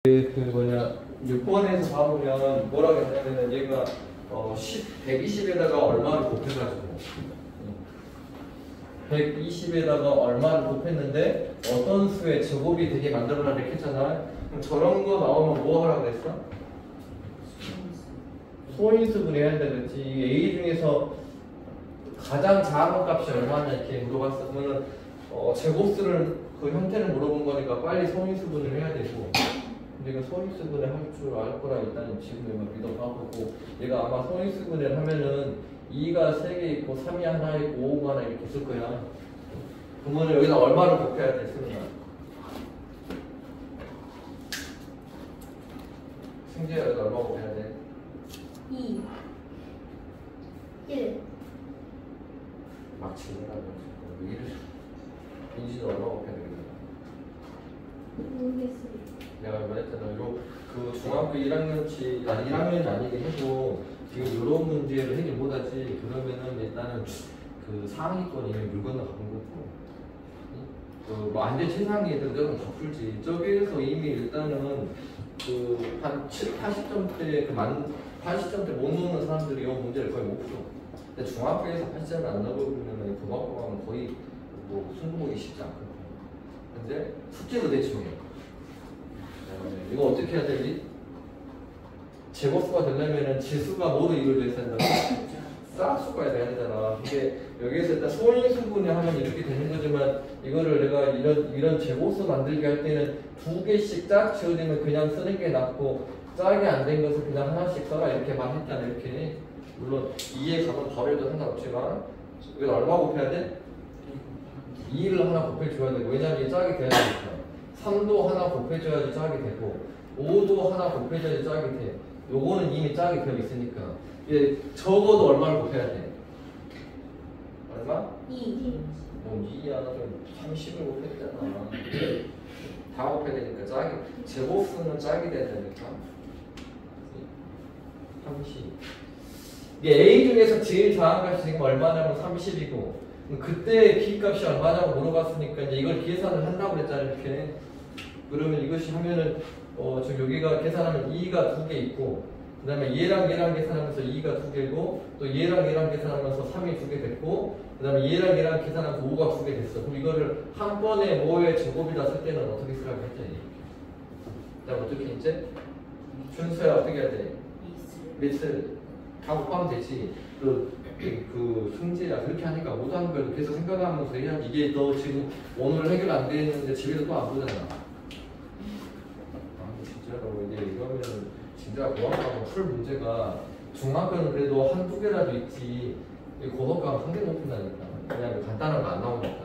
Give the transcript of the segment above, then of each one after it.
6번에서 봐보면 뭐라고 했냐면은 얘가 120에다가 얼마를 곱해가지고 120에다가 얼마를 곱했는데 어떤 수의 제곱이 되게 만들어라 이렇게 했잖아. 그럼 저런 거 나오면 뭐 하라고 그랬어? 소인수 분해해야 되겠지. A 중에서 가장 작은 값이 얼마냐 이렇게 물어봤어. 그러면 제곱수를 그 형태를 물어본 거니까 빨리 소인수분을 해야 되고, 근데 이거 소인수분을 할 줄 알 거라 일단 지금 믿어봐보고, 얘가 아마 소인수분을 하면은 2가 3개 있고 3이 하나 있고 5가 하나 이렇게 있을 거야. 그러면 여기다 얼마를 곱해야 돼? 승재야 여기다 얼마 곱해야 돼? 2 1 막 질문하고 1을 인지는 얼마 곱해야 되겠냐? 모르겠어요. 내가 말했잖아. 그 중학교 1학년치, 1학년이 아니긴 해도 지금 이런 문제를 해결 못하지. 그러면은 일단은 그 상위권이면 물 건너 가는 거고, 그 완전 최상위 애들은 더 풀지. 저기에서 이미 일단은 그 한 80점대 80점대 못 넣는 사람들이 이 문제를 거의 못 풀어. 근데 중학교에서 80점을 안 넣어보면은 고등학교는 거의 뭐 승부하기 쉽지 않거든. 근데 숙제도 대충 해요. 이거 어떻게 해야 되지? 제곱수가 되려면은 지수가 모두 이루어져 있어야 된다. 짝수가 돼야 되잖아. 이게 여기에서 일단 소인수분해 하면 이렇게 되는 거지만, 이거를 내가 이런 제곱수 만들게 할 때는 2개씩 짝 지어지면 그냥 쓰는 게 낫고, 짝이 안 된 것을 그냥 하나씩 써라 이렇게 말했잖아. 이렇게. 물론 2에 가면 바로해도 상관없지만, 이걸 얼마 곱해야 돼? 2를 하나 곱해줘야 되고, 왜냐면 이게 짝이 돼야 되니까. 3도 하나 곱해줘야지 짝이 되고, 5도 하나 곱해줘야지 짝이 돼. 요거는 이미 짝이 되어 있으니까 얘 적어도 얼마를 곱해야 돼? 얼마? 2 뭐 2야 좀 30을 곱했잖아. 다 곱해야 되니까 짝이, 제곱수는 짝이 돼야 되니까 30. 이게 A 중에서 제일 작은 값이 지금 얼마냐면 30이고, 그때 B 값이 얼마냐고 물어봤으니까 이제 이걸 계산을 한다고 그랬잖아요. 이렇게. 그러면 이것이 하면은 지금 여기가 계산하면 2가 2개 있고, 그 다음에 얘랑 계산하면서 2가 2개고, 또 얘랑 계산하면서 3이 2개 됐고, 그 다음에 얘랑 계산하면서 5가 2개 됐어. 그럼 이거를 한 번에 5의 제곱이다 쓸 때는 어떻게 쓰라고 했더니, 그 다음 어떻게 이제? 준수야 어떻게 해야 돼? 밑을 다 곱하면 되지. 그 승재야 그렇게 하니까 못하는 거야. 계속 생각하면서 해야지. 이게 너 지금 오늘 해결 안 돼 있는데 집에서 또 안 보잖아. 진짜로 이제 이거는 진짜 고학과는 풀 문제가, 중학교는 그래도 한두 개라도 있지, 고등학교는 한 개도 못 푼다니까. 그냥 간단한 거 안 나오니까.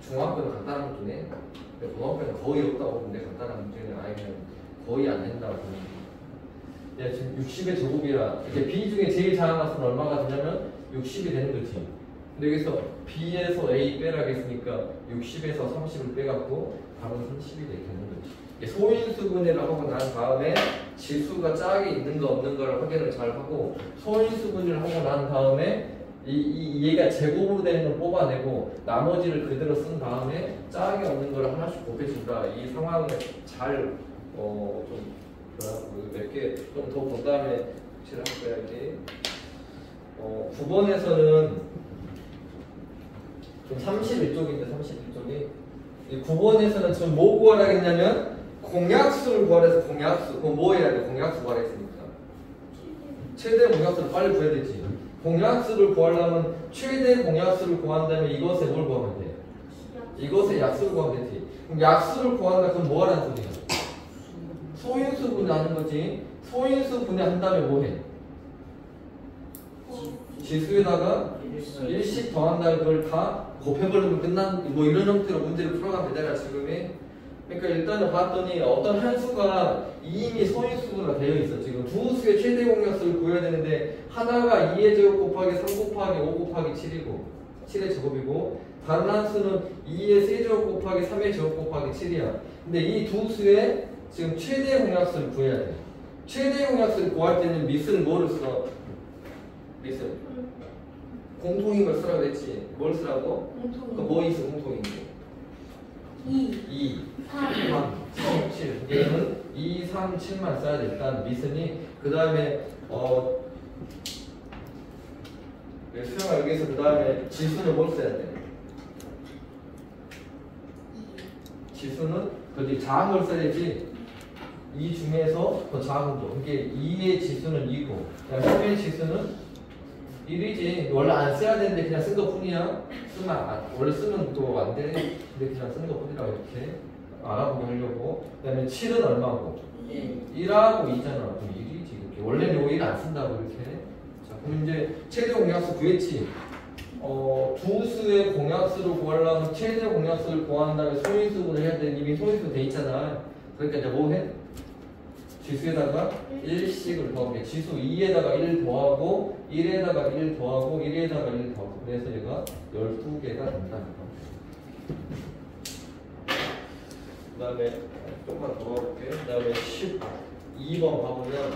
중학교는 간단한 것도 내, 고등학교는 거의 없다고 보는데 간단한 문제는 아예 그냥 거의 안 된다고 보는 거야. 야, 지금 60의 제곱이라, 이렇게 B 중에 제일 작은 값은 얼마가 되냐면 60이 되는 거지. 근데 여기서 B에서 A 빼라겠으니까 60에서 30을 빼갖고 답은 30이 되는 거지. 소인수분해를 하고 난 다음에 지수가 짝이 있는 거 없는 거를 확인을 잘 하고, 소인수분해를 하고 난 다음에 얘가 제곱으로 되는 걸 뽑아내고 나머지를 그대로 쓴 다음에 짝이 없는 거를 하나씩 곱해준다. 이 상황을 잘 몇 개 좀 더 본 다음에 칠할 거야. 이게 9번에서는 좀 31쪽인데 31쪽이 9번에서는 지금 뭐 구하라겠냐면 공약수를 구하래서, 공약수. 그럼 뭐 해야 돼? 공약수 구하랬으니까 최대 공약수를 빨리 구해야 되지. 공약수를 구하려면 최대 공약수를 구한다면 이것에 뭘 구하면 돼? 이것에 약수를 구하면 되지. 그럼 약수를 구한다 그럼 뭐 하라는 소리야? 소인수 분해하는 거지. 소인수 분해한 다음에 뭐 해? 지수에다가 1씩 더한다면 그걸 다 곱해버리면 끝난, 뭐 이런 형태로 문제를 풀어가면 되잖아 지금이. 그러니까 일단은 봤더니 어떤 한 수가 이미 소인수가 되어 있어. 지금 두 수의 최대 공약수를 구해야 되는데, 하나가 2의 제곱 곱하기 3 곱하기 5 곱하기 7이고 7의 제곱이고, 다른 한 수는 2의 세제곱 곱하기 3의 제곱 곱하기 7이야. 근데 이 두 수의 지금 최대 공약수를 구해야 돼. 최대 공약수를 구할 때는 밑은 뭐를 써? 밑은 공통인 걸 쓰라고 했지. 뭘 쓰라고? 공통인. 뭐 있어 공통인 거? 2 2 3 3 7. 얘는 2, 3, 7만 써야 돼. 일단 미스니 그 다음에 수영아 여기서 그 다음에 지수는 뭘 써야 돼? 지수는 그렇지 작은 걸 써야지. 이 중에서 더 작은 거. 이게 2의 지수는 2고, 그다음 3의 지수는 1이지. 원래 안 써야 되는데 그냥 쓴 것 뿐이야. 원래 쓰면 또 안 돼. 근데 그냥 쓰는 것 뿐이라고 이렇게 알아보게 하려고. 그다음에 7은 얼마고? 1하고 2잖아. 그럼 1이지. 이렇게. 원래는 1 안 쓴다고 이렇게. 자, 그럼 이제 최대 공약수 구했지. 두 수의 공약수를 구하려면 최대 공약수를 구한 다음에 소인수분을 해야 돼. 이미 소인수 돼 있잖아. 그러니까 이제 뭐 해? 지수에다가 1씩을 더하게. 지수 2에다가 1 더하고 1에다가 1 더하고 1에다가 1 더하고. 그래서 얘가 12개가 된다는 거. 그 다음에 조금만 더 가볼게. 그 다음에 12번 가보면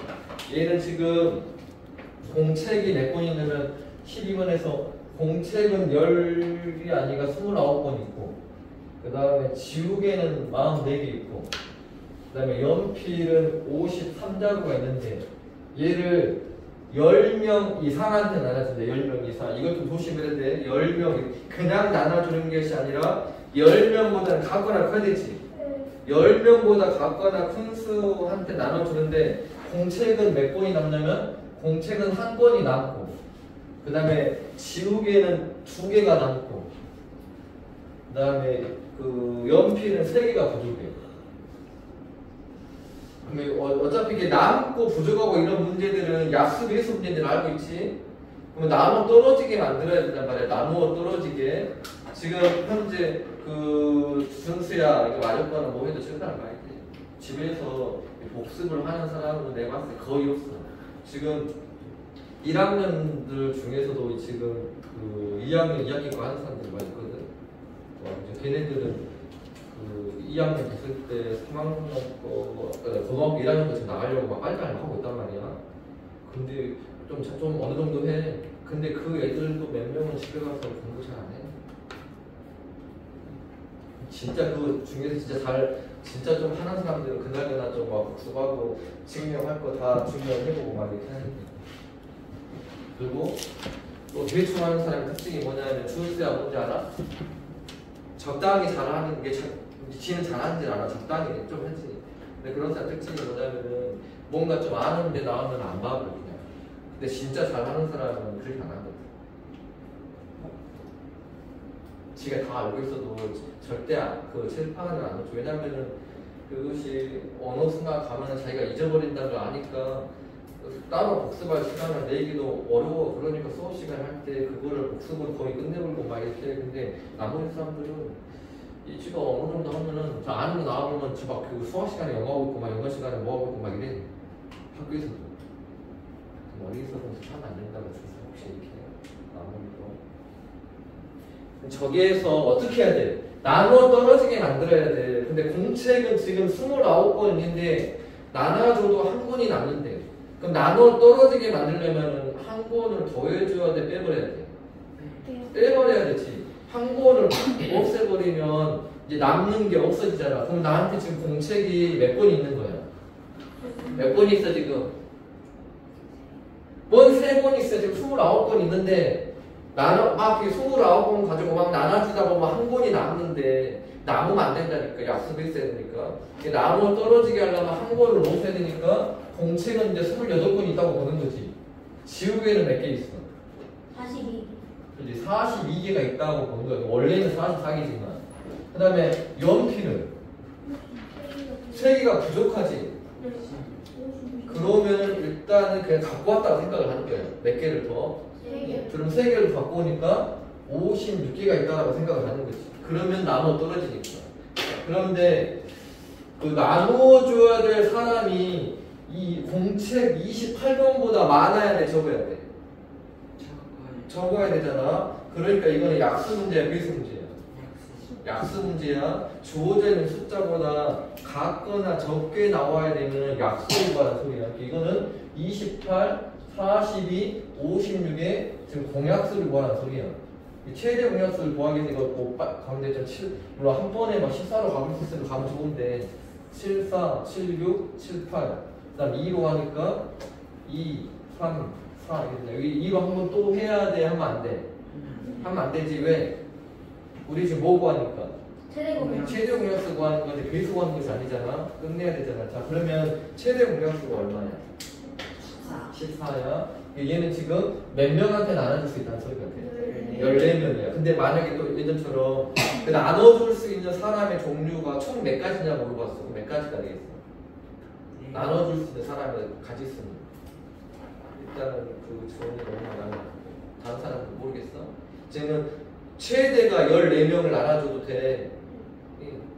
얘는 지금 공책이 몇 권 있냐면 12번에서 공책은 10이 아니라 29권 있고, 그 다음에 지우개는 44개 있고, 그 다음에 연필은 53자루가 있는데 얘를 10명 이상한테 나눠준다. 10명 이상. 이걸 좀 조심해야 돼. 10명 그냥 나눠주는 것이 아니라 10명보다는 작거나 커야 되지. 10명보다 작거나 큰 수한테 나눠주는데 공책은 몇 권이 남냐면 공책은 한 권이 남고, 그 다음에 지우개는 2개가 남고, 그 다음에 그 연필은 3개가 부족해. 어차피 이게 남고 부족하고 이런 문제들은 약수 배수 문제들을 알고 있지. 그럼 나눠 떨어지게 만들어야 된단 말이야. 나누어 떨어지게. 지금 현재 그 준수야 이거 맞았거나 뭐 해도 실패할 거 아니지. 집에서 복습을 하는 사람은 내가 봤을 때 거의 없어. 지금 1학년들 중에서도 지금 그 2학년, 2학기과 하는 사람들이 많이 있거든. 걔네들은 그 2학년 됐을 때 3학년 거, 고등학교 1학년 거 지금 나가려고 막 빨리빨리 하고 있단 말이야. 근데 좀 어느 정도 해. 근데 그 애들도 몇 명은 집에 가서 공부 잘 안 해. 진짜 그 중에서 진짜 좀 하는 사람들은 그날그날 좀 막 국수하고 증명할 거 다 증명해보고 막 이렇게 하는데. 그리고 또 대충 하는 사람의 특징이 뭐냐면 준수야 뭔지 알아? 적당히 잘하는 게 지는 잘하는지 알아. 적당히 좀 하지. 근데 그런 사람 특징이 뭐냐면은 뭔가 좀 아는데 나오면 안 봐버려 그냥. 근데 진짜 잘하는 사람은 그렇게 안 하거든. 지가 다 알고 있어도 절대 그 칠판을 안 넣죠. 왜냐면은 그것이 어느 순간 가면은 자기가 잊어버린다는 걸 아니까 따로 복습할 시간을 내기도 어려워. 그러니까 수업 시간 할 때 그거를 복습을 거의 끝내버리고 막 이렇게. 근데 나머지 사람들은 이 지가 어느 정도 하면은 저 아는 거 나와보면 저 막 그 수학 시간에 영어 하고 있고 막 영어 시간에 뭐 하고 있고 막 이래. 학교에서도 머리에서는 하면 안 된다고 해서 혹시 이렇게 나머지도 저기에서 어떻게 해야 돼? 나눠 떨어지게 만들어야 돼. 근데 공책은 지금 29권 있는데 나눠줘도 한 권이 남는데, 그럼 나눠 떨어지게 만들려면 한 권을 더해줘야 돼? 빼버려야 돼? 빼버려야 되지. 한 권을 없애버리면 이제 남는 게 없어지잖아. 그럼 나한테 지금 공책이 몇 권이 있는 거야? 몇 권이 있어 지금? 뭔 3권 있어. 지금 29권 있는데 막 29권 가지고 막 나눠주다 보면 한 권이 남는데 남으면 안 된다니까. 약속이 있어야 되니까. 나눠 떨어지게 하려면 한 권을 없애야 되니까 공책은 이제 28권 있다고 보는 거지. 지우개는 몇 개 있어? 42. 그렇지. 42개가 있다고 보는 거야. 원래는 44개지만. 그 다음에 연필은 3개가 부족하지. 그러면 일단은 그냥 갖고 왔다고 생각을 하는 거예요. 몇 개를 더? 3개. 그럼 3개를 갖고 오니까 56개가 있다고 생각을 하는 거지. 그러면 나눠 떨어지니까. 그런데 그 나누어줘야 될 사람이 이 공책 28번보다 많아야 돼, 적어야 돼? 적어야 되잖아. 그러니까 이거는 약수 문제야, 비수 문제야? 약수 문제야. 주어져 있는 숫자보다 같거나 적게 나와야 되면 약수를 구하는 소리야. 이거는 28, 42, 56에 지금 공약수를 구하는 소리야. 최대 공약수를 구하기 위해서 이거 뭐 가운데 좀 물론 한 번에 막 14로 가볼 수 있으면 가면 좋은데 7, 4, 7, 6, 7, 8. 그 다음 2로 하니까 2, 3, 4. 이렇게 되네. 여기 2로 한 번 또 해야 돼? 하면 안 돼? 하면 안 되지. 왜? 우리 지금 뭐 구하니까? 최대 공약. 최대 공약수 구하는 건데 배수 구하는 것이 아니잖아. 끝내야 되잖아. 자, 그러면 최대 공약수가 얼마냐? 14야. 얘는 지금 몇 명한테 나눠줄 수 있다는 소리 같아. 14명이야. 근데 만약에 또 예전처럼 나눠줄 수 있는 사람의 종류가 총 몇 가지냐 물어봤어. 그럼 몇 가지가 되겠어? 나눠줄 수 있는 사람의 가지수는 일단은 그 지원이 얼마나 다른 사람은 모르겠어. 쟤는 최대가 14명을 나눠줘도 돼.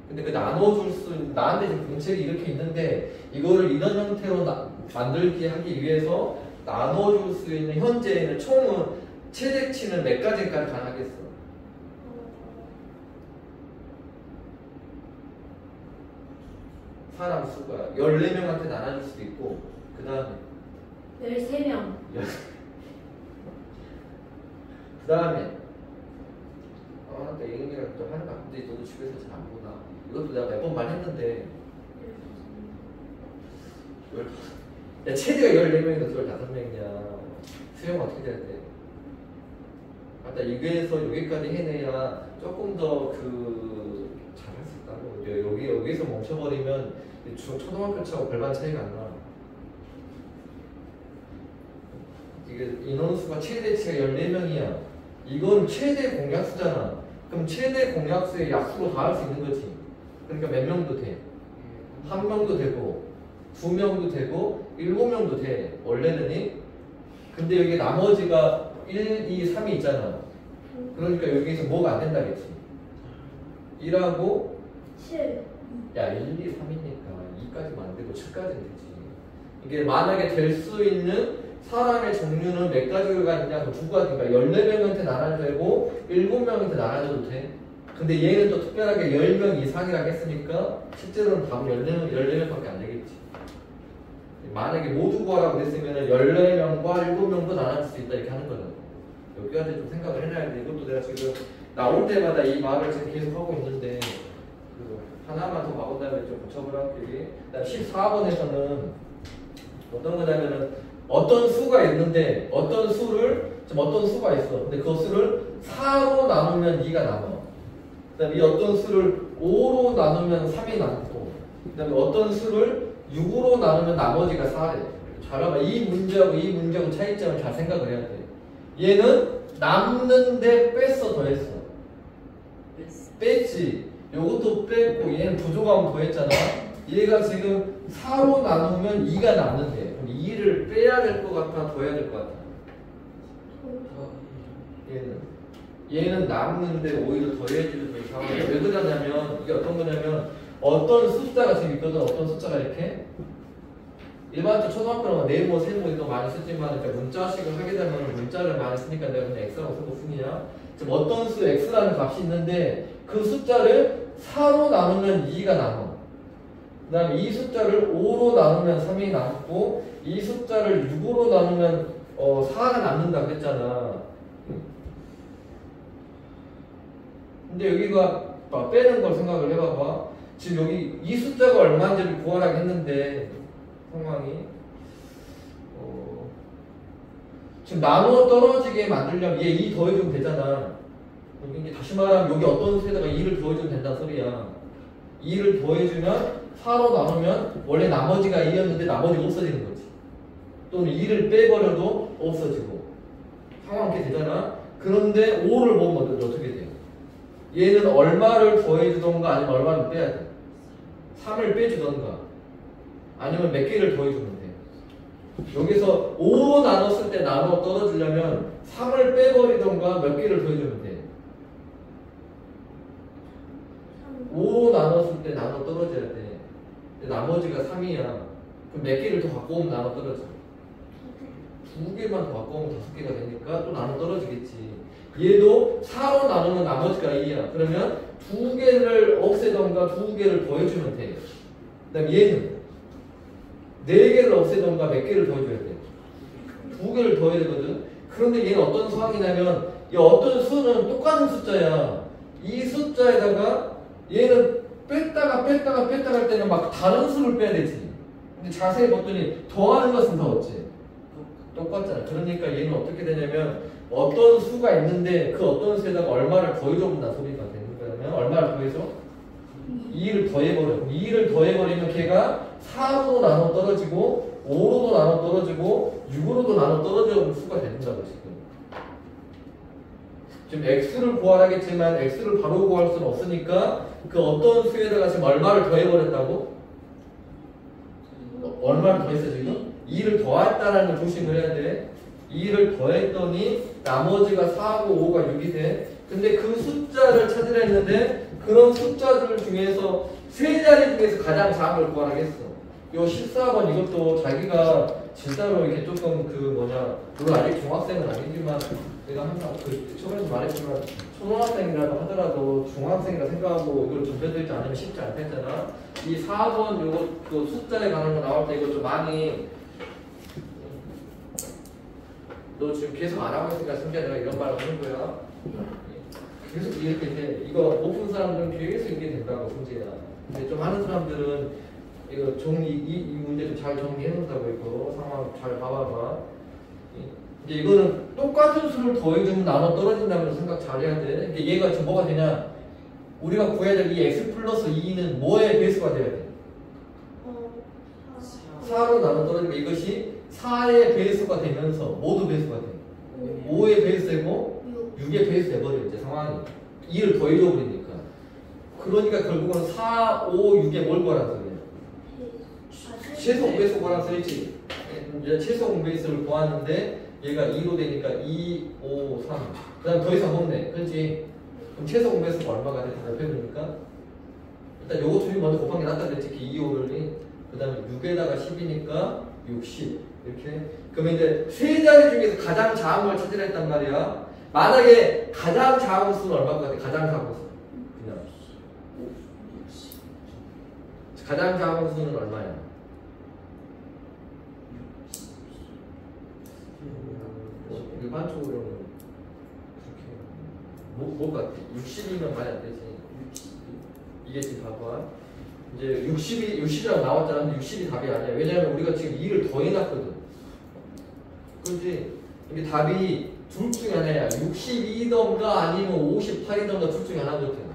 근데 그 나눠줄 수 나한테 지금 공책이 이렇게 있는데 이거를 이런 형태로 만들게 하기 위해서 나눠줄 수 있는 현재는 총은 최대치는 몇 가지까지 가능하겠어? 사람 수가 14명한테 나눠줄 수도 있고 그 다음에 13명. 그 다음에 나 얘기랑 또 하는 거 같은데 너도 집에서 잘 안 보나? 이것도 내가 몇 번 말했는데 야 최대가 14명이다 15명이냐 수영 어떻게 돼야 돼? 맞다 이거에서 여기까지 해내야 조금 더 그 잘할 수 있다고. 여기서 멈춰버리면 초등학교 차고 별반 차이가 안 나. 이게 인원수가 최대치가 14명이야. 이건 최대 공약수잖아. 그럼 최대 공약수의 약수로 다 할 수 있는 거지. 그러니까 몇 명도 돼? 1명도 되고 2명도 되고 7명도 돼. 원래는. 근데 여기 나머지가 1, 2, 3이 있잖아. 그러니까 여기서 뭐가 안 된다겠지. 1하고 7. 야 1, 2, 3이니까 2까지만 안 되고 7까지는 되지. 이게 만약에 될 수 있는 사람의 종류는 몇 가지가 있냐? 두 가지가 14명한테 나눠도 되고 7명한테 나눠줘도 돼. 근데 얘는 또 특별하게 10명 이상이라고 했으니까 실제로는 답은 14명밖에 안 되겠지. 만약에 모두 구하라고 했으면 14명과 7명도 나눠줄 수 있다 이렇게 하는 거잖아. 여기까지 좀 생각을 해놔야 돼. 이것도 내가 지금 나올 때마다 이 말을 지금 계속 하고 있는데 하나만 더 바꾼 다음에 좀 고쳐보라고. 14번에서는 어떤 거냐면은 어떤 수가 있는데 어떤 수가 있어. 근데 그 수를 4로 나누면 2가 남아. 그 다음에 이 어떤 수를 5로 나누면 3이 남고 그 다음에 어떤 수를 6으로 나누면 나머지가 4래. 잘 봐봐. 이 문제하고 차이점을 잘 생각을 해야 돼. 얘는 남는데 뺐어 더했어? 뺐지. 요것도 뺐고 얘는 부족하면 더했잖아. 얘가 지금 4로 나누면 2가 남는데 그럼 2를 빼야 될 것 같아 더해야 될 것 같아? 얘는 남는데 오히려 더해지는 상황이야. 왜 그러냐면 이게 어떤 거냐면 어떤 숫자가 지금 있거든. 어떤 숫자가 이렇게 일반적으로 초등학교는 네모 세모 이거 많이 쓰지만 그러니까 문자식을 하게 되면 문자를 많이 쓰니까 내가 그냥 x라고 쓴 거 뿐이야. 지금 어떤 수 x라는 값이 있는데 그 숫자를 4로 나누면 2가 남아. 그 다음에 이 숫자를 5로 나누면 3이 남고 이 숫자를 6으로 나누면 4가 남는다 그랬잖아. 근데 여기가 빼는 걸 생각을 해봐봐. 지금 여기 이 숫자가 얼마인지를 구하라고 했는데 상황이 지금 나눠 떨어지게 만들려면 얘 2 더해주면 되잖아. 이게 다시 말하면 여기 어떤 수에다가 2를 더해주면 된다는 소리야. 2를 더해주면 4로 나누면 원래 나머지가 2였는데 나머지가 없어지는 거지. 또는 2를 빼버려도 없어지고 상황 이렇게 되잖아. 그런데 5를 보면 어떻게 돼요? 얘는 얼마를 더해주던가 아니면 얼마를 빼야 돼? 3을 빼주던가 아니면 몇 개를 더해주면 돼. 여기서 5로 나눴을 때 나눠 떨어지려면 3을 빼버리던가 몇 개를 더해주면 돼. 5로 나눴을 때 나눠 떨어져야 돼. 근데 나머지가 3이야. 그럼 몇 개를 더 갖고 오면 나눠 떨어져? 2개만 더 갖고 오면 5개가 되니까 또 나눠 떨어지겠지. 얘도 4로 나누면 나머지가 2야. 그러면 2개를 없애던가 2개를 더해주면 돼. 그 다음 얘는 4개를 없애던가 몇 개를 더해줘야 돼? 2개를 더해야 되거든. 그런데 얘는 어떤 상황이냐면 이 어떤 수는 똑같은 숫자야. 이 숫자에다가 얘는 뺐다가 할 때는 막 다른 수를 빼야 되지. 근데 자세히 봤더니 더하는 것은 더 어찌? 똑같잖아. 그러니까 얘는 어떻게 되냐면 어떤 수가 있는데 그 어떤 수에다가 얼마를 더해줘본다 소리가 되는 거냐면 얼마를 더해줘? 2를 더해버려. 그럼 2를 더해버리면 걔가 4로도 나눠 떨어지고 5로도 나눠 떨어지고 6으로도 나눠 떨어지는 수가 된다고 지금 x를 구하라겠지만 x를 바로 구할 수는 없으니까 그 어떤 수에다가 지금 얼마를 더해버렸다고? 얼마를 더했어 지금? 2를 더했다라는 걸 조심을 해야 돼. 2를 더했더니 나머지가 4하고 5가 6이 돼. 근데 그 숫자를 찾으려 했는데 그런 숫자들 중에서 세 자리 중에서 가장 작은 걸 구하라겠어. 요 14번 이것도 자기가 진짜로 이렇게 조금 물론 아직 중학생은 아니지만 내가 항상 초반에도 말했지만 초등학생이라도 하더라도 중학생이라 생각하고 이걸 준비되지 않으면 쉽지 않겠잖아. 이 4번 요거 그 숫자에 관한 거 나올 때 이거 좀 많이 너 지금 계속 안 하고 있으니까 승기야 내가 이런 말을 하는 거야. 계속 이렇게 돼. 이거 못 푼 사람들은 계속 이게 된다고 문제야. 근데 좀 하는 사람들은 이거 이 문제 좀 잘 정리해 놓는다고 이거 상황 잘 봐봐봐. 이제 이거는 똑같은 수를 더해주면 나눠 떨어진다면 생각 잘 해야 돼. 이게 얘가 지금 뭐가 되냐? 우리가 구해야 될 이 x 플러스 2는 뭐의 배수가 돼야 돼? 4로 나눠 떨어지니까 이것이 4의 배수가 되면서 모두 배수가 돼. 5의 배수되고 6의 배수 돼버려 이제 상황이. 2를 더해줘 버리니까. 그러니까 결국은 4, 5, 6에 뭘 구하라는 소리야? 최소 공배수 구하라는 소리지. 이제 최소 공배수를 구하는데 얘가 2로 되니까 2, 5, 3. 그 다음 더 이상 없네. 그렇지? 그럼 최소 공배수가 얼마가 돼? 대표되니까 일단 요거 둘이 먼저 곱한 게 낫다 그랬지. 2, 5를. 그 다음에 6에다가 10이니까 60. 이렇게. 그러면 이제 세 자리 중에서 가장 작은 걸 찾으라 했단 말이야. 만약에 가장 작은 수는 얼마일 것 같아? 가장 작은 수. 그냥. 가장 작은 수는 얼마야? 일반적으로는 그렇게 뭐 같아? 60이면 많이 안 되지. 이게 지금 봐봐. 이제 60이라고 나왔잖아. 근데 60이 답이 아니야. 왜냐면 우리가 지금 2를 더해놨거든. 그렇지? 이게 답이 둘 중에 하나야. 62던가 아니면 58이던가 둘 중에 하나거든.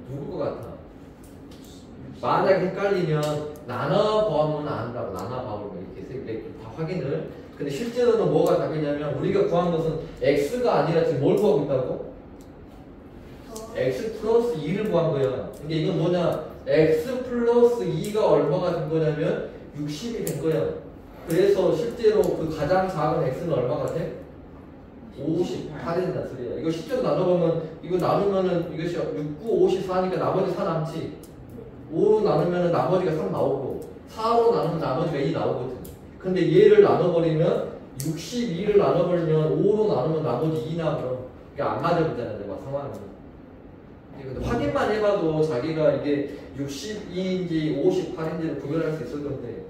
누굴 것 같아? 만약에 헷갈리면 나눠보면 안다고. 나눠보면 이렇게 다 확인을. 근데 실제로는 뭐가 답이냐면 우리가 구한 것은 x가 아니라 지금 뭘 구하고 있다고? x 플러스 2를 구한 거야. 이게 이건 뭐냐? x 플러스 2가 얼마가 된 거냐면 60이 된 거야. 그래서 실제로 그 가장 작은 x는 얼마가 돼? 58이 된다 소리야. 이거 실제로 나눠보면 이거 나누면은 이것이 6, 9, 54니까 나머지 4 남지. 5로 나누면은 나머지가 3 나오고 4로 나누면 나머지가 2 나오거든. 근데 얘를 나눠버리면 62를 나눠버리면 5로 나누면 나머지 2 나와요. 이게 안 맞아보잖아요. 내가 상황이. 근데 확인만 해봐도 자기가 이게 62인지 58인지를 구별할 수 있을 건데.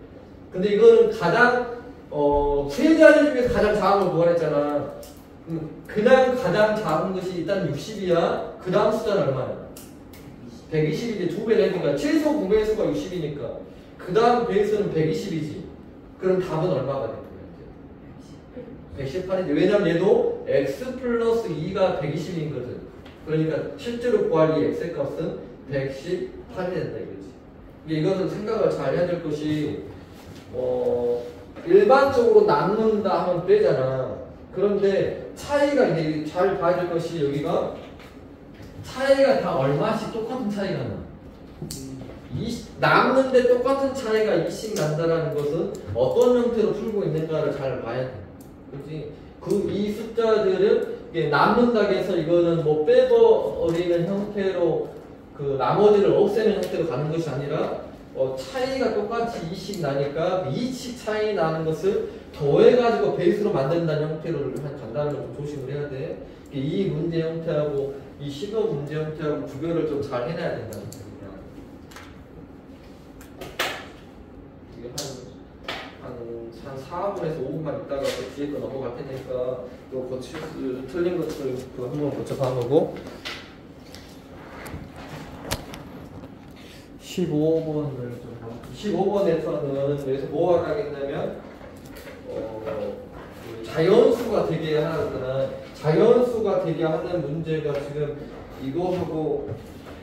근데 이거는 가장 세 자리 중에서 가장 작은 걸 구하랬잖아. 그냥 가장 작은 것이 일단 60이야. 그 다음 숫자는 얼마야? 120이지. 두 배를 했으니까 최소 공배수가 60이니까 그 다음 배수는 120이지. 그럼 답은 얼마가 되는 거야? 118인데 왜냐면 얘도 x 플러스 2가 120인 거든. 그러니까 실제로 구할 이 x의 값은 118이 된다 이거지. 이거는 생각을 잘 해야 될 것이 일반적으로 나눈다 하면 빼잖아. 그런데 차이가 이제 잘 봐야 될 것이 여기가 차이가 다 얼마씩 똑같은 차이가 나. 남는데 똑같은 차이가 2씩 난다라는 것은 어떤 형태로 풀고 있는가를 잘 봐야 돼. 그렇지? 이 숫자들은 남는다고 해서 이거는 뭐 빼버리는 형태로 그 나머지를 없애는 형태로 가는 것이 아니라 차이가 똑같이 2씩 나니까 2씩 차이 나는 것을 더해가지고 베이스로 만든다는 형태로 간다는 걸 좀 조심을 해야 돼. 이 문제 형태하고 이 시도 문제 형태하고 구별을 좀 잘 해놔야 된다는 거야. 이게 한 4분에서 5분만 있다가 그 뒤에 거 넘어갈 테니까 또 틀린 것들 그거 한번 고쳐서 한 거고. 15번을 좀 볼게요. 15번에서는 여기서 뭐가 하겠냐면 그 자연수가 되게 하는 자연수가 되게 하는 문제가 지금 이거하고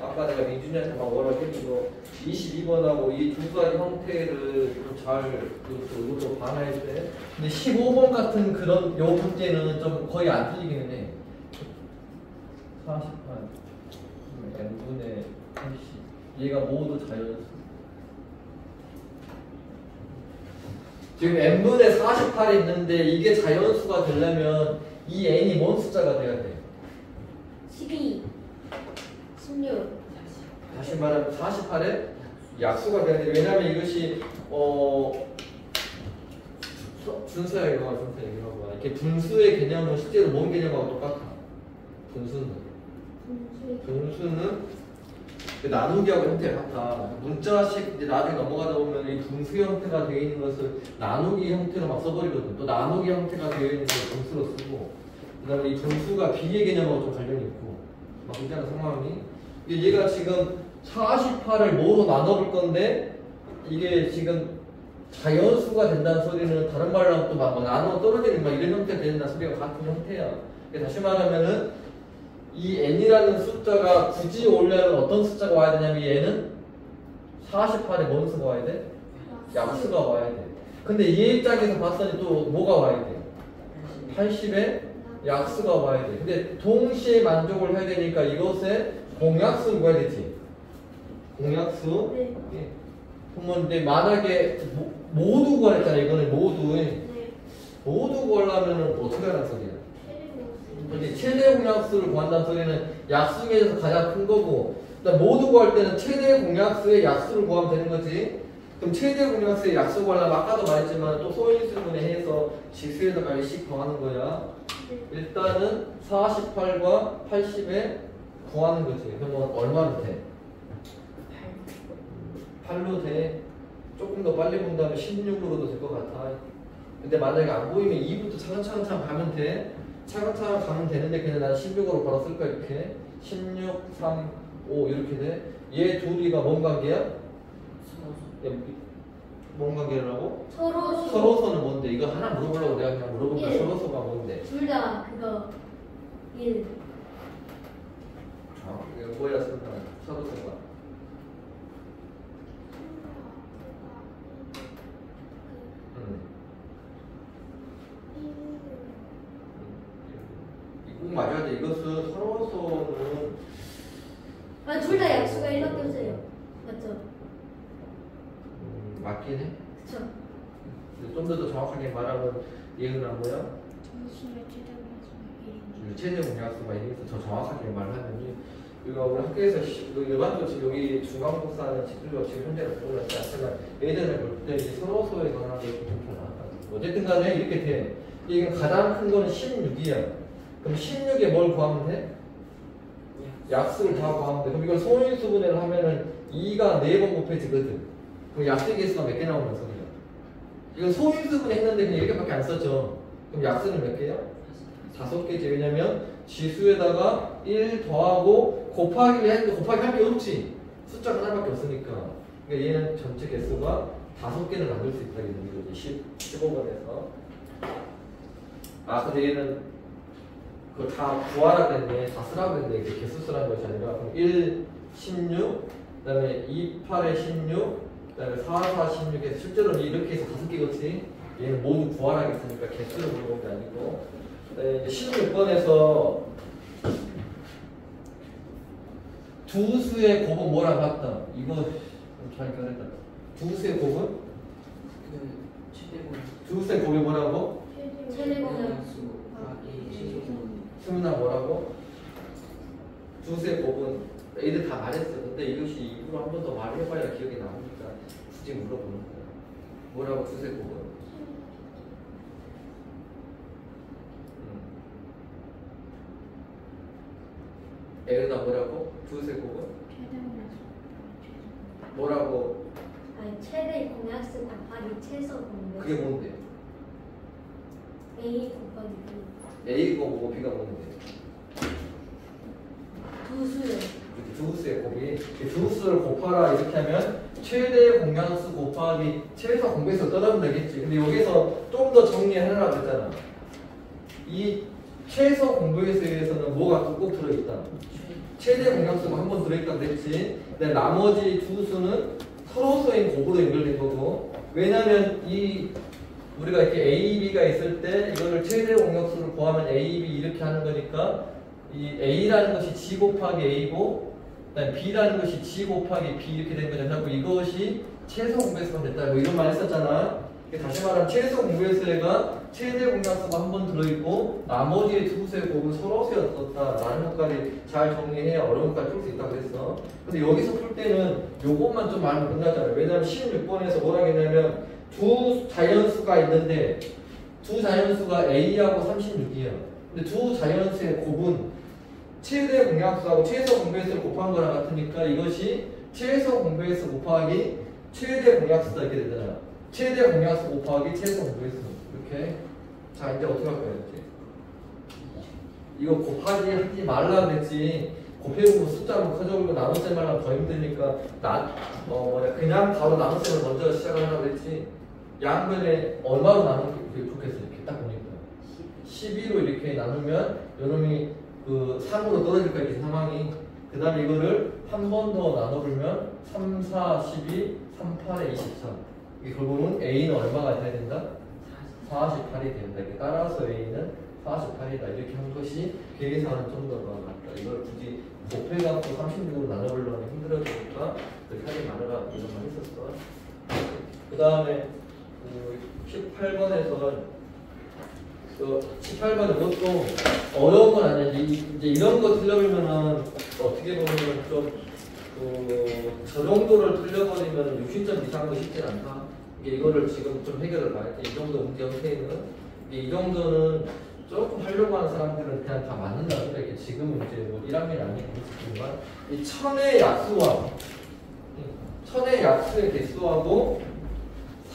아까 내가 민준이한테 막 뭐라고 했는데 22번하고 이 두 가지 형태를 잘 이것도 반할 때 근데 15번 같은 그런 요 문제는 좀 거의 안 틀리기는 해. 48 n분의 80 얘가 모두 자연수. 지금 n분의 48이 있는데 이게 자연수가 되려면 이 n이 뭔 숫자가 돼야 돼? 12 16 다시 말하면 48에 약수가 돼야 돼. 왜냐면 이것이 분수야 이거 이렇게 분수의 개념은 실제로 뭔 개념하고 똑같아. 분수는 그 나누기하고 형태가 같아. 문자식 이제 나중에 넘어가다 보면 이 분수 형태가 되어 있는 것을 나누기 형태로 막 써버리거든. 또 나누기 형태가 되어 있는 걸 분수로 쓰고, 그다음에 이 분수가 비의 개념하고 좀 관련이 있고, 막 그런 상황이. 얘가 지금 48을 뭐로 나눠볼 건데 이게 지금 자연수가 된다는 소리는 다른 말로 하면 또 막 나눠 떨어지는 막 이런 형태가 된다는 소리가 같은 형태야. 다시 말하면은 이 n이라는 숫자가 굳이 오려면 어떤 숫자가 와야 되냐면 얘는 48에 뭔 수가 와야 돼? 약수가 와야 돼. 근데 얘 입장에서 봤더니 또 뭐가 와야 돼? 80에 약수가 와야 돼. 근데 동시에 만족을 해야 되니까 이것에 공약수를 구해야 되지. 공약수. 네. 예. 그러면 근데 만약에 모두 구하랬잖아. 이거는 모두. 네. 모두 구하려면 어떻게 하는 소리야? 근데 최대 공약수를 구한다는 소리는 약수 중에서 가장 큰 거고, 그다음 모두 구할 때는 최대 공약수의 약수를 구하면 되는 거지. 그럼 최대 공약수의 약수 구하려면 아까도 말했지만 또 소인수분해 해서 지수에다가 1씩 더하는 거야. 일단은 48과 80에 구하는 거지. 그러면 얼마로 돼? 8로 돼. 조금 더 빨리 본다면 16으로도 될 것 같아. 근데 만약에 안 보이면 2부터 차근차근 가면 돼. 차근차근 가면 되는데 그냥 난 16으로 바로 쓸 거야. 이렇게 16, 3, 5 이렇게 돼. 얘 둘이가 뭔 관계야? 뭔 관계라고? 서로 서로서는 뭔데? 이거 하나 물어보려고 내가 그냥 물어본 거야. 예. 서로서가 뭔데? 둘 다 그거 1 이거 뭐야 쓴다. 서로서가. 꼭 맞아야 돼. 이것은 서로서는 둘 다 약수가 1밖에 없어요. 맞죠? 맞긴 해. 그쵸? 좀 더 정확하게 말하면 얘는 뭐야? 최대 공약수가 있는데 더 정확하게 말하면 이거 우리 학교에서 일반적으로 지금 여기 중간고사는 집중적으로 지금 현재는 모르겠지 않지만 예전에 볼 때 이제 서로서에 관한 게 좀 나왔다. 어쨌든 간에 이렇게 돼. 이게 가장 큰 거는 16이야. 그럼 16에 뭘 구하면 돼? 약수를 다 구하면 돼. 그럼 이걸 소인수분해를 하면은 2가 4번 곱해지거든. 그럼 약수 개수가 몇 개 나오는 소리야? 이건 소인수분해 했는데 그냥 이렇게밖에 안 썼죠. 그럼 약수는 몇 개야? 5개지. 왜냐면 지수에다가 1 더하고 곱하기를 했는데 곱하기 할 게 없지. 숫자가 하나밖에 없으니까. 그러니까 얘는 전체 개수가 5개를 만들 수 있다는 거지. 15번에서. 근데 얘는 그걸 다 구하라 그랬네. 다 쓰라고 그랬는데 이게 개수 쓰라는 것이 아니라 그럼 1, 16, 그 다음에 2, 8에 16, 그 다음에 4, 4, 16에서 실제로는 이렇게 해서 5개겠지. 얘는 모두 구하라 했으니까 개수를 물어본 게 아니고. 네, 16번에서 두 수의 곱은 뭐랑 같다? 이거 잘 결했다. 두 수의 곱은? 두 수의 곱이 뭐라고? 최대 공약 수문아 뭐라고? 두 수의 곱은 애들 다 말했어. 근데 이것이 일부러 한 번 더 말해봐야 기억이 나오니까 굳이 물어보는 거야. 뭐라고 두 수의 곱은? 애가 뭐라고? 두세 곱은? 뭐라고? 아니 최대 공약수 곱하기 최소 공약 그게 뭔데? A 곱하기 B A가 뭐고 B가 뭔데? 두 수요. 이렇게 주수의 곱이 주수를 곱하라 이렇게 하면 최대 공약수 곱하기 최소 공배수 떠나면 되겠지. 근데 여기서 좀 더 정리하려고 했잖아. 이 최소 공배수에서는 뭐가 꼭 들어있다. 최대 공약수가 한 번 들어있다 그랬지. 근데 나머지 주수는 서로서인 곱으로 연결된 거고. 왜냐면 이 우리가 이렇게 A, B가 있을 때 이거를 최대 공약수를 구하면 A, B 이렇게 하는 거니까 이 A라는 것이 G 곱하기 A고 그다음에 B라는 것이 G 곱하기 B 이렇게 된 거잖아. 이것이 최소 공배수가 됐다. 뭐 이런 말 했었잖아. 다시 말하면 최소 공배수가 최대 공약수가 한 번 들어있고 나머지 두 수의 곱은 서로 세웠었다라는 것까지 잘 정리해야 어려운 것까지 풀 수 있다고 그랬어. 근데 여기서 풀 때는 요것만 좀 알면 끝나잖아요. 왜냐하면 16번에서 뭐라 했냐면 두 자연수가 있는데 두 자연수가 A하고 36이에요. 근데 두 자연수의 곱은 최대 공약수하고 최소 공배수를 곱한 거랑 같으니까 이것이 최소 공배수 곱하기 최대 공약수다 이렇게 되잖아요. 최대 공약수 곱하기 최소 공배수 이렇게. 자 이제 어떻게 할 거예요? 이제 이거 곱하기 하지 말라 그랬지. 곱해보고 숫자로 커져버리고 나눗셈 하려면 더 힘드니까 그냥 바로 나눗셈을 먼저 시작을 하려고 그랬지. 양변에 얼마로 나누는 게 좋겠어. 이렇게 딱 보니까 12로 이렇게 나누면 요놈이 그 3으로 떨어질 거야. 이 상황이. 그 다음에 이거를 한 번 더 나눠보면 3, 4, 12, 3, 8에 24. 이게 결국은 A는 얼마가 돼야 된다? 48이 된다. 따라서 A는 48이다. 이렇게 한 것이 계산은 좀 더 낫다. 이걸 굳이 곱해갖고 36으로 나눠보려면 힘들어지니까 그렇게 하지 말아라. 이런 말 했었어. 그 다음에 18번에서는 18번은 그것도 어려운 건 아니야. 이제 이런 거 틀려버리면은 어떻게 보면 좀 저 정도를 틀려버리면 60점 이상도 쉽진 않다. 이거를 지금 좀 해결을 봐야 돼. 이 정도 문제 형태는 이 정도는 조금 하려고 하는 사람들은 그냥 다 맞는다. 이렇게 지금은 이제 뭐 1학년이 아니고 그렇지만 이 천의 약수와 천의 약수의 개수하고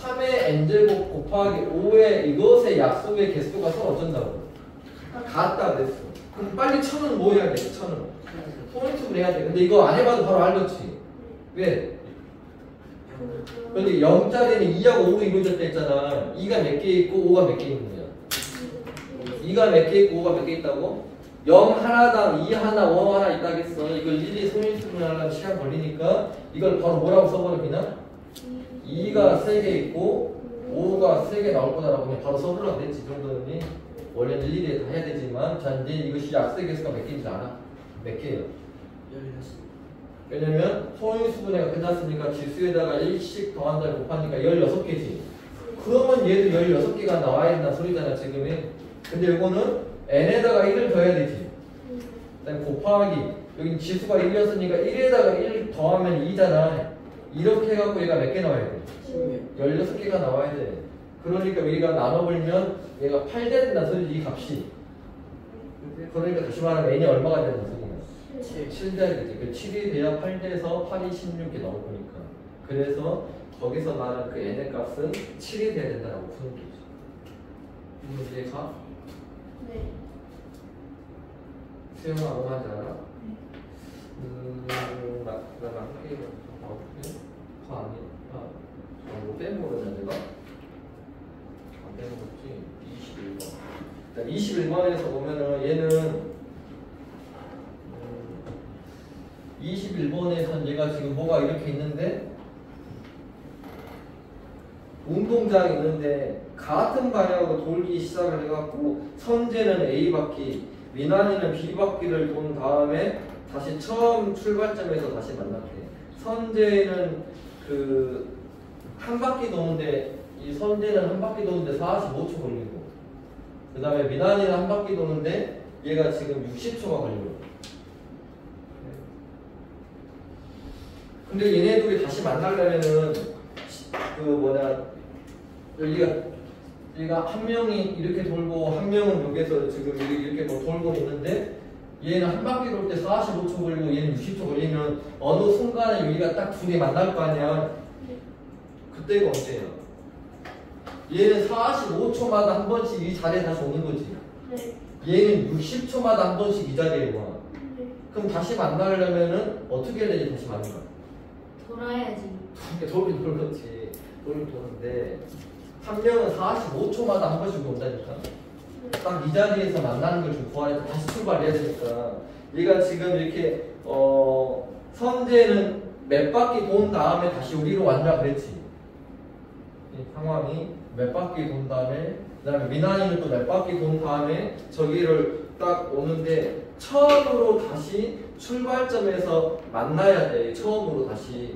3의 n제곱 곱하기 5의 이것의 약수의 개수가 서로 어쩐다고? 같다 그랬어. 그럼 빨리 천은 뭐 해야 돼? 천은 소인수분 해야 돼. 근데 이거 안 해봐도 바로 알겠지. 왜? 근데 0짜리는 2하고 5로 이루어졌다 했잖아. 2가 몇 개 있고 5가 몇 개 있는 거야? 2가 몇 개 있고 5가 몇 개 있다고? 0 하나당 2 하나, 5 하나 있다겠어. 이걸 일일이 소인수분 하려면 시간 걸리니까 이걸 바로 뭐라고 써버려 그냥? 2가 3개 있고 5가 3개 나올 거다라고 그냥 바로 써보려고 했지. 이 정도는 원래는 일일이 다 해야 되지만 자 이제 이것이 약수의 개수가 몇 개인지 알아? 몇 개예요? 16. 왜냐면 소인수분해가 끝났으니까 지수에다가 1씩 더한다 곱하니까 16개지. 그러면 얘도 16개가 나와야 된다는 소리잖아 지금은. 근데 이거는 n에다가 1을 더해야 되지. 그다음에 곱하기 여기 지수가 1이었으니까 1에다가 1 더하면 2잖아. 이렇게 해갖고 얘가 몇 개 나와야 돼? 16개가 나와야 돼. 그러니까 우리가 나눠보면 얘가 8 된다는 소리지 이 값이. 그러니까 다시 말하면 n이 얼마가 된다는 소리야? 7 돼야 되지. 그 7이 돼야 8돼서 8이 16개 나올 거니까. 그래서 거기서 말하는 그 n의 값은 7이 돼야 된다라고 푸는 거지. 이 문제가? 네. 수영아 뭐 하는지 알아? 나 게임을 봐볼게. 뭐 빼먹었냐 내가? 안 빼먹었지. 21번. 21번에서 보면은 얘는 21번에선 얘가 지금 뭐가 이렇게 있는데 운동장이 있는데 같은 방향으로 돌기 시작을 해갖고 선제는 A 바퀴, 미나니는 B 바퀴를 돈 다음에 다시 처음 출발점에서 다시 만났대. 선제는 그 한 바퀴 도는데 이 선제는 한 바퀴 도는데 45초 걸리고 그 다음에 미나니는 한 바퀴 도는데 얘가 지금 60초가 걸리고. 근데 얘네 둘이 다시 만나려면은 여기가 한 명이 이렇게 돌고 한 명은 여기서 지금 이렇게 뭐 돌고 있는데 얘는 한 바퀴 돌 때 45초 걸리고 얘는 60초 걸리면 어느 순간에 여기가 딱 둘이 만날 거 아니야. 그때가 언제야? 얘는 45초마다 한 번씩 이 자리에 다시 오는 거지. 네. 얘는 60초마다 한 번씩 이 자리에 와. 네. 그럼 다시 만나려면은 어떻게 해야 되지? 다시 만나. 돌아야지. 돌긴 돌겠지. 돌긴 도는데 한 명은 45초마다 한 번씩 온다니까. 딱 이 자리에서 만나는 걸 좀 구하니까 다시 출발해야 되니까 얘가 지금 이렇게 선재는 몇 바퀴 돈 다음에 다시 여기로 왔냐 그랬지. 이 상황이 몇 바퀴 돈 다음에 그 다음에 미나이는 또 몇 바퀴 돈 다음에 저기를 딱 오는데 처음으로 다시 출발점에서 만나야 돼. 처음으로 다시.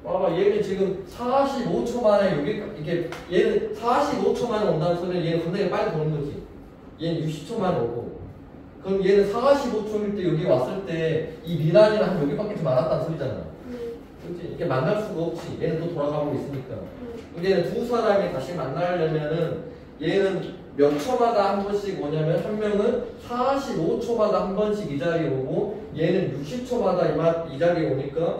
봐봐, 얘는 지금 45초 만에 여기 이게 얘는 45초 만에 온다는 소리는 얘는 굉장히 빨리 도는 거지. 얘는 60초 만에 오고. 그럼 얘는 45초일 때 여기 왔을 때 이 미란이는 한 여기밖에 좀 안 왔다는 소리잖아. 그렇지? 이렇게 만날 수가 없지. 얘는 또 돌아가고 있으니까. 근데 얘는 두 사람이 다시 만나려면은 얘는 몇 초마다 한 번씩 오냐면 한 명은 45초마다 한 번씩 이 자리에 오고 얘는 60초마다 이 자리에 오니까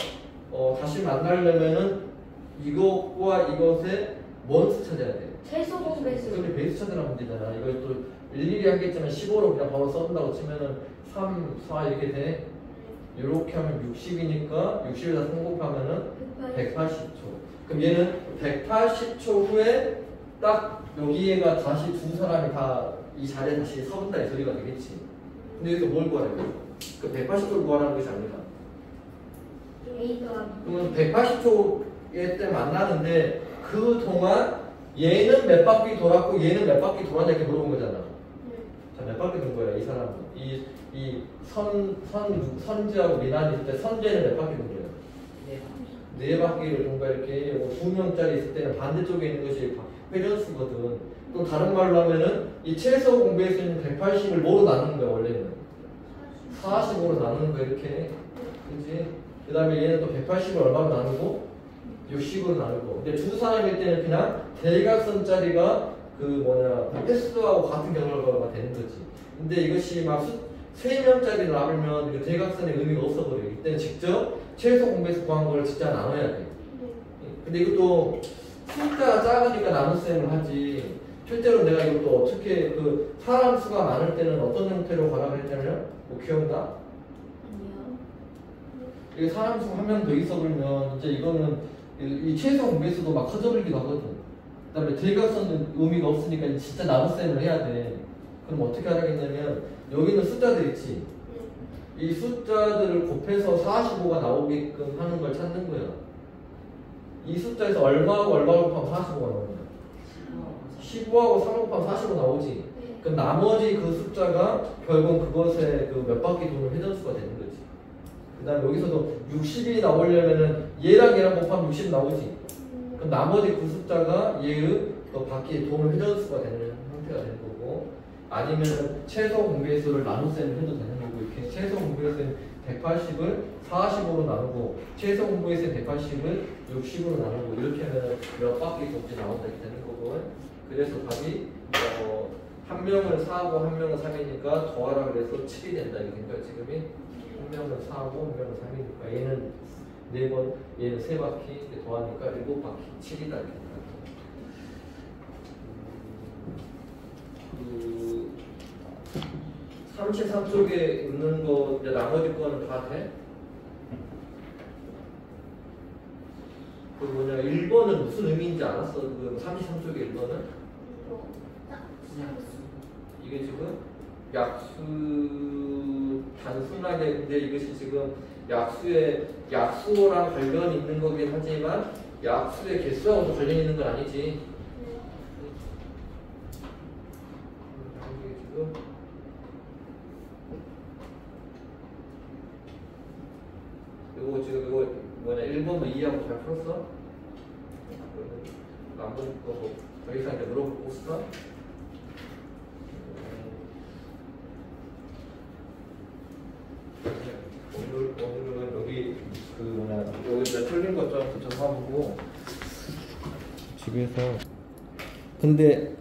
다시 만나려면은 이것과 이것의 뭔 수 찾아야 돼? 최소 공배수. 근데 베이스 찾으라는 문제잖아. 이걸 또 일일이 하겠지만 15로 그냥 바로 써본다고 치면은 3, 4 이렇게 돼. 이렇게 하면 60이니까 60에다 3 곱하면은 180초. 그럼 얘는 180초 후에 딱 여기에가 다시 두 사람이 다 이 자리에 다시 서본다 이 소리가 되겠지. 근데 여기서 뭘 구하라고? 그 180초를 구하라는 것이 아니라. 그러면 180초에 때 만나는데 그 동안 얘는 몇 바퀴 돌았고 얘는 몇 바퀴 돌았냐 이렇게 물어본 거잖아. 자, 몇 바퀴 돈 거야 이 사람은. 이 선지하고 미란이 있을 때 선지는 몇 바퀴 돈 거야? 네 바퀴를 돈 거야. 이렇게 두 명짜리 있을 때는 반대쪽에 있는 것이 회전수거든. 또 다른 말로 하면은 이 최소 공배수 있는 180을 뭐로 나누는 거야 원래는? 45로 나누는 거야 이렇게. 그치? 그 다음에 얘는 또 180을 얼마로 나누고 60으로 나누고. 근데 두 사람일 때는 그냥 대각선짜리가 그 횟수하고 같은 결과가 되는 거지. 근데 이것이 막 3명짜리 나누면 이거 대각선의 의미가 없어버려. 이때는 직접 최소 공배수 구한 걸 진짜 나눠야 돼. 근데 이것도 숫자가 작으니까 나눗셈을 하지. 실제로 내가 이것도 어떻게 그 사람 수가 많을 때는 어떤 형태로 가라 그랬냐면 뭐 기억나? 이게 사람 수 한 명 더 있어 버리면 이제 이거는 이 최소 공배수도 막 커져버리기도 하거든. 그 다음에 대각선은 의미가 없으니까 진짜 나눗셈을 해야 돼. 그럼 어떻게 하겠냐면 여기는 숫자들 있지. 이 숫자들을 곱해서 45가 나오게끔 하는 걸 찾는 거야. 이 숫자에서 얼마하고 얼마를 곱하면 45가 나오는 거야. 15하고 3 곱하면 45 나오지. 그럼 나머지 그 숫자가 결국 그것의 그 몇 바퀴 도는 회전수가 되는 거지. 그 다음에 여기서도 60이 나오려면은 얘랑 얘랑 곱하면 60 나오지. 그럼 나머지 그 숫자가 얘의 그 바퀴 도는 회전수가 되는 형태가 되는 거고, 아니면은 최소 공배수를 나눗셈을 해도 되는 거고, 이렇게 최소 공배수는 180을 45로 나누고 최소 공배수는 180을 60으로 나누고 이렇게 하면 몇 바퀴 도지 나온다 이렇게 되는 거고. 그래서 답이 한 명은 4하고 한 명은 3이니까 더하라 그래서 7이 된다 이게 된 거야 지금이. 한 명은 4하고 한 명은 3이니까 얘는 4번, 얘는 3바퀴 더하니까 7바퀴 7이다 이렇게 된다. 그 33쪽에 있는 거 이제 나머지 거는 다 돼? 그 1번은 무슨 의미인지 알았어? 그 33쪽에 1번은? 이게 지금 약수 단순하게, 근데 이것이 지금 약수랑 관련이 있는 거긴 하지만 약수의 개수하고도 관련이 있는 건 아니지. 이게 지금 이거 지금 이거 1번도 2하고 잘 풀었어? 남은 거 더 이상 이제 물어볼 거 없어? 오늘은 여기 여기 틀린 것 좀 붙여서 해보고 집에서. 근데